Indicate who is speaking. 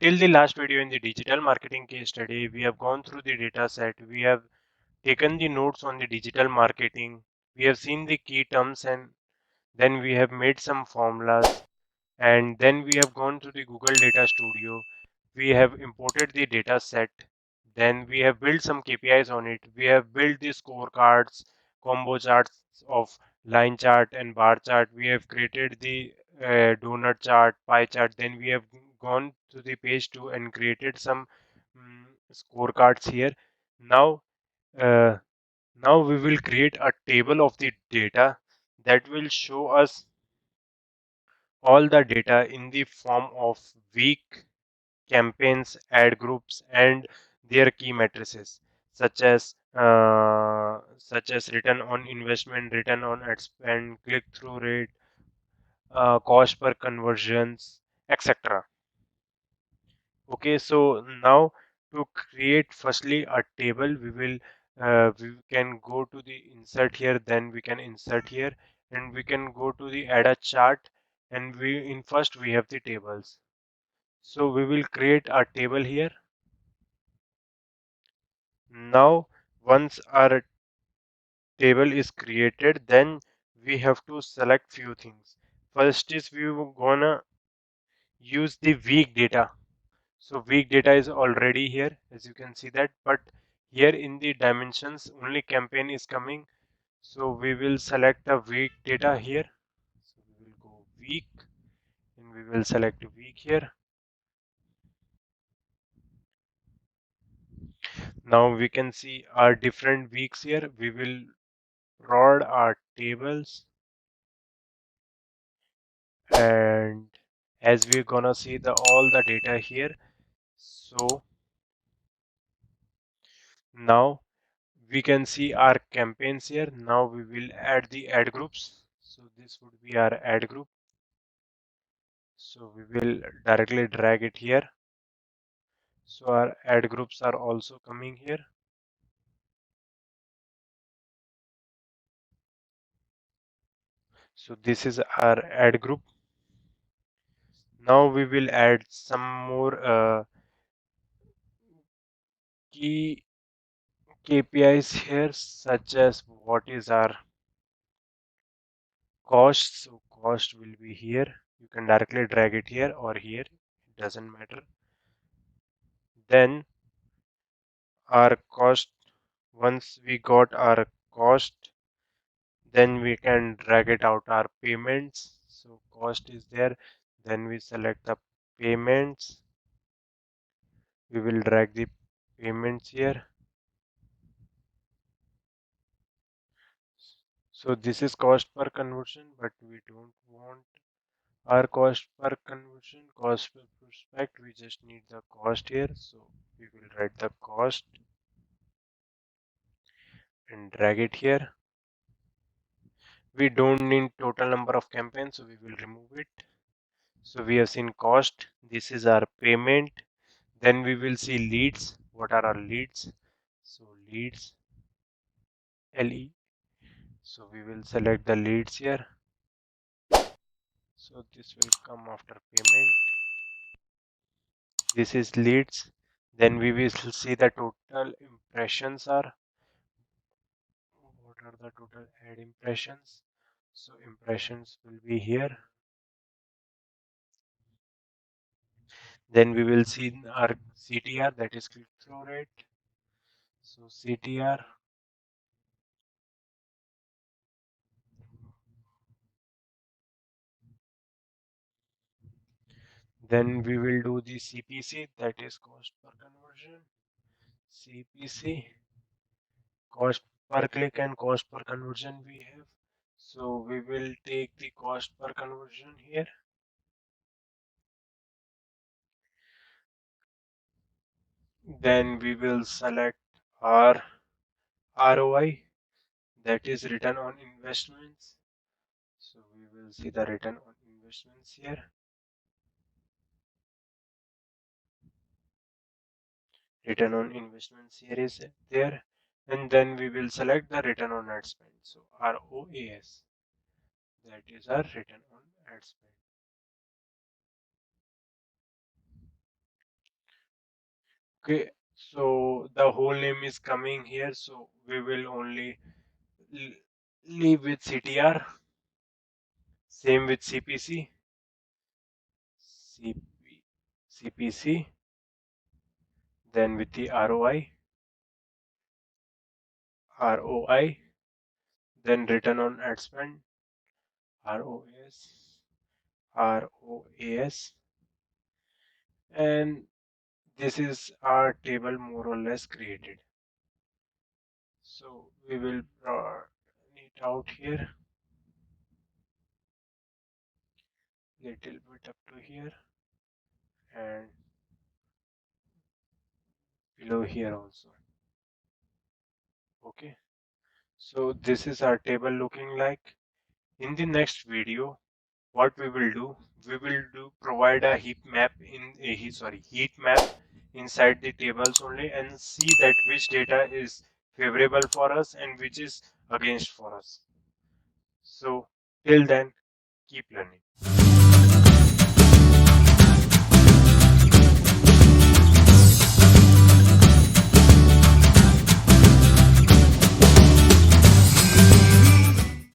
Speaker 1: Until the last video in the digital marketing case study, we have gone through the data set. We have taken the notes on the digital marketing. We have seen the key terms and then we have made some formulas and then we have gone to the Google Data Studio. We have imported the data set. Then we have built some KPIs on it. We have built the scorecards, combo charts of line chart and bar chart. We have created the donut chart, pie chart. Then we have gone to the page 2 and created some scorecards here. Now, uh, now we will create a table of the data that will show us all the data in the form of week, campaigns, ad groups, and their key matrices, such as return on investment, return on ad spend, click-through rate, cost per conversions, etc. Okay, so now to create firstly a table, we can go to the insert here, then we can insert here, and we can go to the add a chart, and first we have the tables. So we will create a table here. Now, once our table is created, then we have to select few things. First is we were gonna use the week data. So week data is already here, as you can see that, but here in the dimensions only campaign is coming. So we will select a week data here. So we will go week and we will select week here. Now we can see our different weeks here. We will prod our tables, and as we're gonna see all the data here. So now we can see our campaigns here. Now we will add the ad groups. So this would be our ad group. So we will directly drag it here. So our ad groups are also coming here. So this is our ad group. Now we will add some more key KPIs here, such as what is our cost. So cost will be here. You can directly drag it here or here. It doesn't matter. Then our cost, once we got our cost, then we can drag it out our payments. So cost is there. Then we select the payments. We will drag the payments here. So this is cost per conversion, but we don't want our cost per conversion, cost per prospect. We just need the cost here. So we will write the cost and drag it here. We don't need total number of campaigns, so we will remove it. So we have seen cost. This is our payment. Then we will see leads. What are our leads? So leads, LE. So we will select the leads here. So this will come after payment. This is leads. Then we will see the total impressions are. What are the total ad impressions? So impressions will be here. Then we will see our CTR, that is click-through rate. So CTR. Then we will do the CPC, that is cost per conversion. CPC, cost per click and cost per conversion we have. So we will take the cost per conversion here. Then we will select our ROI, that is return on investments. So we will see the return on investments here. Return on investments here is there. And then we will select the return on ad spend. So ROAS, that is our return on ad spend. Okay, so the whole name is coming here, so we will only l- leave with CTR, same with CPC, CP, CPC, then with the ROI, then return on ad spend, ROAS, ROAS, and this is our table more or less created. So we will broaden it out here, little bit up to here and below here also. Okay, so this is our table looking like. In the next video, what we will do provide a heat map in a heat map inside the tables only and see that which data is favorable for us and which is against for us. So till then, keep learning.